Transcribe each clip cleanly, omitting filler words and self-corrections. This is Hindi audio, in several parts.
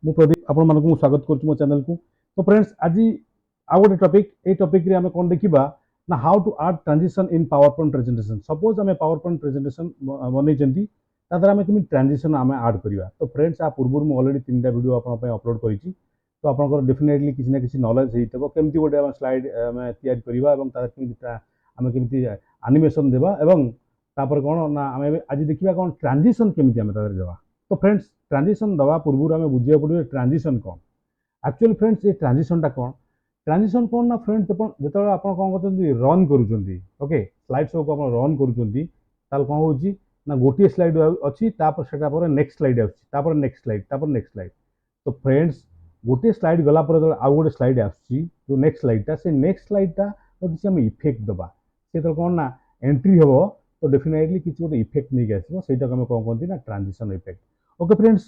मु प्रदीप आपण मानक स्वागत करुछु मो चैनल को। तो फ्रेंड्स आज आ गोटे टॉपिक रे आमे कोन देखिबा ना how to add transition in PowerPoint presentation. Suppose आमे पावर पॉइंट प्रेजेंटेशन बनै जंती तादर आमे केमि ट्रांजिशन आमे ऐड करबा। तो फ्रेंड्स आ पूर्व मु ऑलरेडी तीनटा वीडियो आपन पे अपलोड करिछि। तो आपन डेफिनेटली किछि ना किछि नॉलेज हेइतबो केमति गोटे आमे स्लाइड आमे तैयार करबा एवं तार केमति आमे केमति एनिमेशन देबा एवं तापर कोन ना आमे आज देखिबा कोन ट्रांजिशन केमति आमे तादर देबा। तो फ्रेंड्स ट्रांजिशन दवा पूर्व आम बुझे पड़े ट्रांजिशन कौन एक्चुअली फ्रेंड्स ये ट्रांजिशनटा कौन ट्रांजिशन कौन ना फ्रेंड्स जो आप कौन कर रन करुँच ओके स्लाइड शो को रन करुँच कौन हो ना गोटे स्लाइड अच्छी से नेक्स्ट स्लाइड आपर नेक्स्ट स्लाइड नेक्स्ट स्लाइड। तो फ्रेंड्स गोटे स्लाइड गला आउ गोटे स्लाइड जो नेक्स्ट स्लाइडटा से नेक्स्ट स्लाइडटा किसी आम इफेक्ट दबा से कौन ना एंट्री हम तो डेफिनेटली किसी गोटे इफेक्ट नहीं आसो से कौन कहते ना ट्रांजिशन इफेक्ट। ओके फ्रेंड्स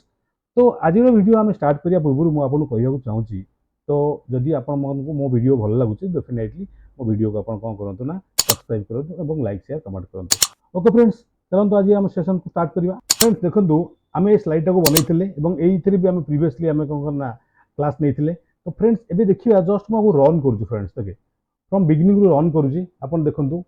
तो आज वीडियो आम स्टार्ट करिया पूर्व मु आपको कहूँ चाहूँगी। तो जदि आपण मो वीडियो भल लगुच डेफिनेटली मो वीडियो को आप कौन करूँ ना सब्सक्राइब करूँ लाइक शेयर कमेंट करूँ। ओके फ्रेंड्स चलते आज आम सेशन को स्टार्ट करवा। फ्रेंड्स देखो आम ये स्लाइडटा को बनई ये भी आम प्रीवियसली आम कौन करना क्लास नहीं। तो फ्रेंड्स एबे देखिए जस्ट मुझे रन करुँ फ्रेंड्स देखे फ्रॉम बिगिनिंग रू रन करुँच आप देखूँ।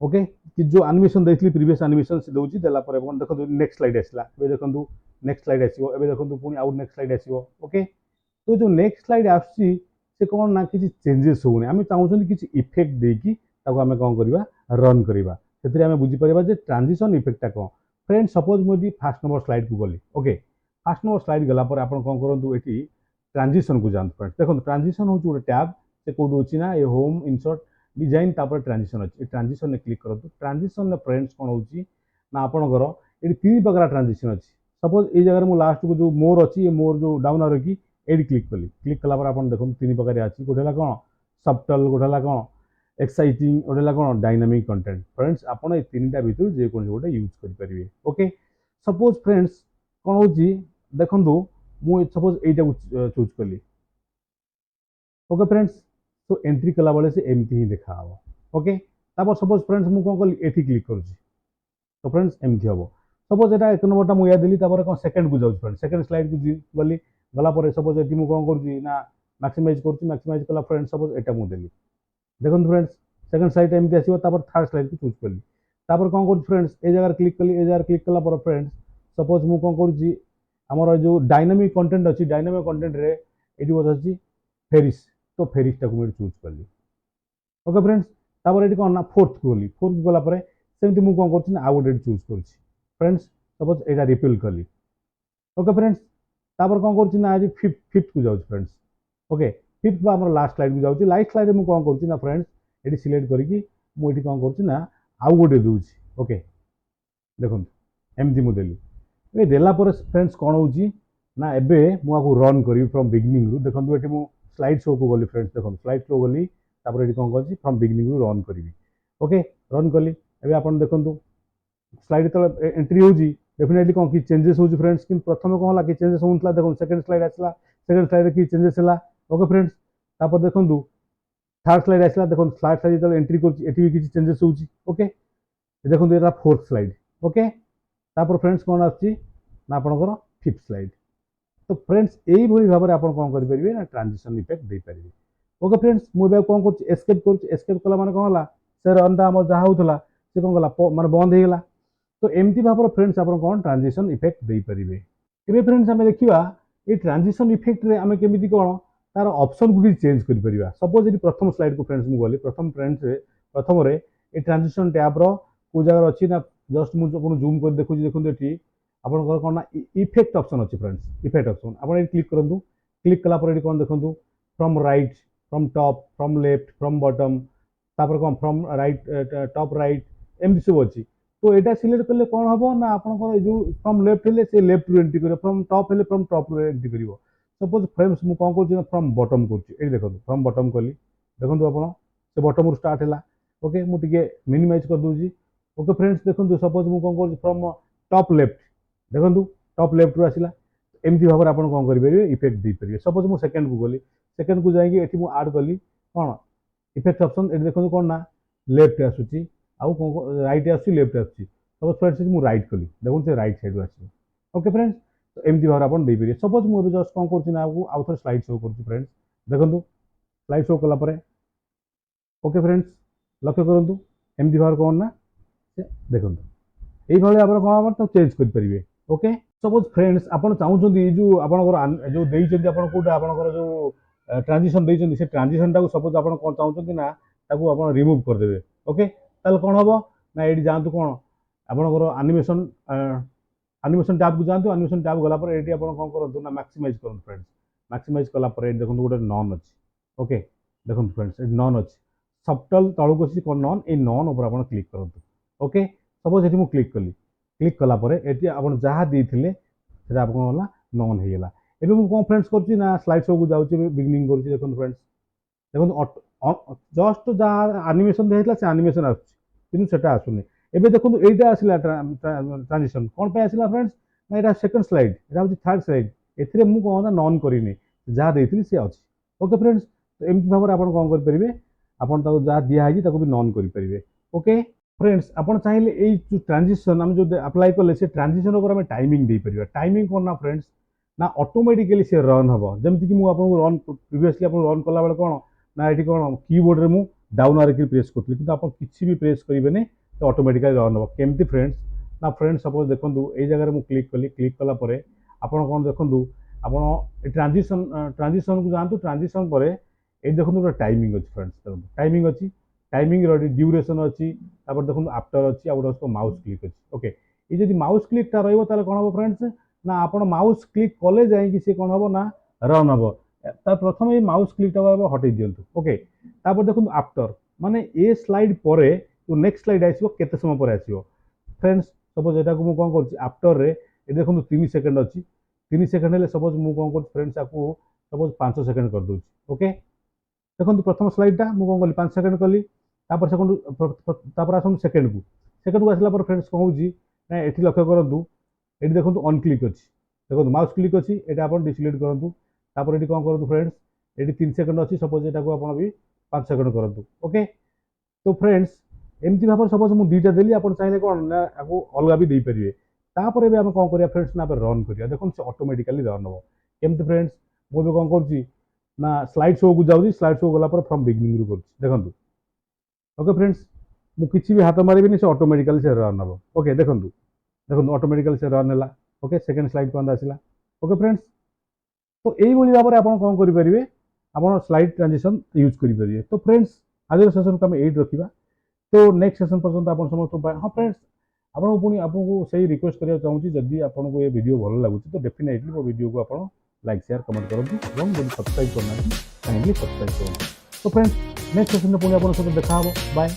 ओके कि जो एनिमेशन देती प्रीवियस एनिमेशन से दूसरी देला देखो नेक्स्ट स्लाइड आसला देखो नेक्स्ट स्लाइड आसो ए देखो पुणी आउ नेक्स्ट स्लाइड आसो। ओके तो जो नेक्स्ट स्लाइड आसी से कौन ना किसी चेंजेस होने आम चाहूँ कि इफेक्ट देकी आम कौन करवा रन करवा से बुझीपर ट्रांजिशन इफेक्टा कौन। फ्रेंड सपोज मुझे फास्ट नंबर स्लाइड को गली ओके फास्ट नंबर स्लाइड गलापर आप कौन करूँ ये ट्रांजिशन को जातु। फ्रेंड्स देखो ट्रांजिशन हूँ गोटे टैब से कौट अच्छी ना ये होम इनसर्ट डिजाइन तापर ट्रांजिशन अच्छी ट्रांजिशन में क्लिक करूँ। ट्रांजिशन फ्रेंड्स कौन हो ना आपणकर ये तीन प्रकार ट्रांजिशन अच्छी। सपोज ये जगह मुझे लास्ट को जो मोर अच्छी ये मोर जो डाउन आरो की ये क्लिक कली क्लिक कलापर आप देखो तीन प्रकार अच्छी गोटे कौन सबटल गोटे कौन एक्साइटिंग गोटे कौन डायनामिक कंटेंट। फ्रेंड्स आप तीन टा भर जेको गोटे यूज करेंगे। ओके सपोज फ्रेंड्स कौन हो देखो मुझे सपोज यहीटा चूज कली। ओके फ्रेंड्स तो एंट्री कला बेले से एमती ही देखा हम। ओके तापर सपोज फ्रेंड्स मुझे कौन कली एठी क्लिक करुँच तो फ्रेंड्स एमती हम। सपोज एटा एक नंबरटा मुझे देली कौन सेकेंड को जाऊँ फ्रेंड्स सेकेंड स्लाइड को गली गलापर सपोज ये मुझे कौन करूँ मैक्सिमाइज मैक्सिमाइज कला फ्रेंड्स सपोज एटा मुझे देली देखो फ्रेंड्स सेकेंड स्लाइड एमती आसो थर्ड स्लाइड को चूज कली तापर कौन कर फ्रेंड्स ए जगह क्लिक कली ए जगह क्लिक कला फ्रेंड्स सपोज मुझे कौन करुँच आमर जो डायनामिक कंटेंट अच्छी डायनामिक कंटेंट रे ये अच्छी फेरिस तो फेरिसटा को चूज कली। ओके फ्रेंड्स तापर ये कौन ना फोर्थ को गली फोर्थ को गलापर सेमती मुझे कौन कर आउ गोटे चूज कर फ्रेंड्स सपोज यहाँ रिपिल कली। ओके फ्रेंड्स तापर कौन कर आज फिफ्थ को जाऊँ फ्रेंड्स। ओके फिफ्थ आम लास्ट स्लाइड को जाऊँ लास्ट स्लाइड में कौन कर फ्रेंड्स ये सिलेक्ट करके मुझे कौन कर आउ गोटे दूसरी। ओके देखो एमती मुझे देली ये देलापर फ्रेंड्स कौन हो ना एबे मुझे रन करी फ्रॉम बिगिनिंग रू देखो ये मुझे स्लाइड शो को गली फ्रेंड्स देखो स्लाइड शो गली तापर ये कौन कर फ्रॉम बिगिनिंग रू रन करी। ओके रन कली एबे आपन देखो स्लाइड तो एंट्री हो डेफिनेटली कौन कि चेंजेस हो फ्रेंड्स कि प्रथम कौन है कि चेंजेस होता देखो सेकेंड स्लाइड आसला सेकेंड स्लाइड की चेंजेस है। ओके फ्रेंड्स तापर देखो थर्ड स्लाइड आसला देखो थर्ड स्लाइड जो एंट्री कर किसी चेंजेस हो। ओके देखो ये फोर्थ स्लाइड। ओके तापर फ्रेंड्स कौन आना आपंकर फिफ्थ स्लाइड। तो फ्रेंड्स यही भाव में आप कौन करेंगे ना ट्रांजिशन इफेक्ट दे पारे। ओके फ्रेंड्स मुझे कौन कर एस्केप कर कला माने कौन है से रनटा आम जहाँ होता से कौन गला माने बंद हो गला। तो एमती भाव फ्रेंड्स आप कौन ट्रांजिशन इफेक्ट दे पारे। ए फ्रेंड्स आम देखा ये ट्रांजिशन इफेक्ट रे आम केमी कौन तार ऑप्शन को भी चेंज कर पारिबा। सपोज ये प्रथम स्लाइड को फ्रेंड्स मुझे गली प्रथम फ्रेंड्स प्रथम ये ट्रांजिशन टैब रो को जगह अच्छी ना जस्ट मुझे जूम कर देखुँ देखो ये आपंकर कौन ना इफेक्ट ऑप्शन अच्छी फ्रेंड्स इफेक्ट ऑप्शन आप क्लिक करूँ क्लिक कलापर कौन देखो from right from top from left from bottom तापर कौन फ्रॉम राइट टॉप राइट एमती सब अच्छी। तो यहाँ सिलेक्ट कले कौन हम ना आपंकर जो फ्रॉम लेफ्ट है से लेफ्ट रू एंट्री कर फ्रॉम टॉप है फ्रॉम टॉप रू एंट्री कर। सपोज फ्रेंड्स मुझे कौन कर फ्रॉम बॉटम कर देखो फ्रॉम बॉटम कली देखो आप से बॉटम रू स्टार्ट है। ओके मुझे मिनिमाइज कर दूसरी। ओके फ्रेंड्स देखो सपोज मुझे कौन कर फ्रॉम टॉप लेफ्ट देखो टॉप लेफ्ट रू आसला एमती भाव में आप कौन करेंगे इफेक्ट दे पारे। सपोज मुझे सेकेंड को गली सेकेंड को जाकि ये आड कली कौन इफेक्ट ऑप्शन ये देखो कौन ना लेफ्ट आसूसी आउ कौन राइट आस लेफ्ट आस। सपोज फ्रेंड्स मुझे राइट कली देखो से राइट साइड आस। ओके फ्रेंड्स तो एमती भाव आप देपर सपोज मुझे जस्ट कौन करना आपको आउ थे स्लाइड शो कर फ्रेंड्स देखो स्लाइड शो कलापर ओके फ्रेंड्स लक्ष्य करूँ एमती भाव कौन ना देखो ये आप कौन हम चेंज करेंगे ओके सपोज फ्रेंड्स आप चाहते जो आप जो देते कौटा आप जो ट्रांजिशन देते से ट्रांजिशन टाक सपोज आप कौन चाहते ना आप रिमूव करदे ओके ताल कौन हम ना ये जातु कौन आपंकर आनिमेशन आनिमेशन टैब को जातु आनिमेशन टैब गलापर ये आप कौन करूँ ना मैक्सिमाइज करूँ फ्रेंड्स मैक्सिमाइज कलापर देखो गोटे नॉन अच्छी ओके देखो फ्रेंड्स नॉन अच्छी सबटल तौक अच्छी कौन नॉन ये नॉन उपर आप क्लिक करूँ ओके सपोज ये क्लिक कली क्लिक कलापर ये आप जहाँ देते आप कौन है नॉन होगा एवं मुझे कौन फ्रेंड्स करना स्लाइड शो को जाऊँगी बिगिनिंग कर देखो फ्रेंड्स देखो जस्ट जहाँ आनिमेशन दिखाई से आनिमेशन आसटा आसुनी एबे देखो यहीटा आसला ट्रांजिशन कौन पे आसला फ्रेंड्स ना यहाँ सेकंड स्लाइड यहाँ हूँ थर्ड स्लाइड ए मुझे कौन नॉन करनी जहाँ देती सी अच्छी ओके फ्रेंड्स तो एमती भाव आप कौन करेंगे आपन जहाँ दिखाई भी नॉन करेंगे ओके फ्रेंड्स आपन चाहिए ये जो ट्रांजिशन आम जो अप्लाई कले से ट्रांजिशन उपर टाइमिंग दे पार टाइमिंग कौन ना फ्रेंड्स ना ऑटोमेटिकली से रन हम जमीक कि मुझे रन प्रिवियसली आप रन कला बेले कौन ना ये कौन कीबोर्ड रे मुझे डाउन आरिक प्रेस करी कि आप किसी भी प्रेस करेंगे तो ऑटोमेटिकली रन हम केमती फ्रेंड्स ना फ्रेंड्स सपोज देखो ये जगह मुझे क्लिक कली क्लिक कलापर आप कौन देखो आप ट्रांजिशन ट्रांजिशन को जातु ट्रांजिशन पर ये देखो गोटे टाइमिंग अच्छी फ्रेंड्स देखो टाइमिंग अच्छी टाइमिंग ड्यूरेशन अच्छी देखो आफ्टर अच्छी आ गए माउस क्लिक अच्छी ओके ये जो माउस क्लिकटा रहा कौन हम फ्रेंड्स ना आप माउस क्लिक कले जाकि सी कौन हम ना रन हम प्रथम ये माउस क्लिकटा हटई दिंतु ओके देखो आफ्टर माने ए स्लाइड पर नेक्स्ट स्लाइड आसो केते समय पर आसो फ्रेंड्स सपोज यहाँ को कौन कर आफ्टर रे ये देखो 3 सेकंड अच्छी 3 सेकंड है सपोज मुझे कौन कर फ्रेंड्स आपको सपोज 5 सेकंड कर दूँ ओके देखो प्रथम स्लाइडटा मुझे कौन कली 5 सेकंड कली सेकंड आस सेकंड को आसला फ्रेंड्स कौन हो ना ये लक्ष्य करूँ ये देखो ऑन क्लिक अच्छी देखो माउस क्लिक अच्छी ये आप डिसलेट करूँ ये कौन करूँ फ्रेंड्स ये 3 सेकंड अच्छी सपोज यहाँ को आप भी 5 सेकंड करूँ ओके तो फ्रेंड्स एमती भाव सपोज मुझे दुईटा देली आप चाहिए कौन ना आपको अलग भी देपारे तापर भी आम कौन करिया फ्रेंड्स ना रन करिया देखो से ऑटोमेटिकली रन हम केमती फ्रेंड्स मुझे कौन करुँची ना स्लाइड शो को जाऊँगी स्लाइड शो गलापर फ्रॉम बिगिनिंग रू कर देखो ओके फ्रेंड्स मुझे किसी भी हाथ मारे से ऑटोमेटिकली से रन हम ओके देखो देखो ऑटोमेटिकली से रन है ओके सेकंड स्लाइड को आसला ओके फ्रेंड्स तो यही भाव में आप कौन करेंगे आप स्लाइड ट्रांजिशन यूज करेंगे तो फ्रेंड्स आज सेसन को आम यही रखा तो नेक्स्ट सेसन पर्यंत आप समस्त हाँ फ्रेंड्स आपको पुणी आपको सही रिक्वेस्ट करने चाहूँगी जदि आपको ये वीडियो भल लगुच तो डेफिनेटली वो वीडियो को आप लाइक शेयर कमेंट करूँ और जब सब्सक्राइब करना काइंडली सब्सक्राइब करूँ तो फ्रेंड्स नेक्स्ट सेसन में पुणी आप देखा बाय।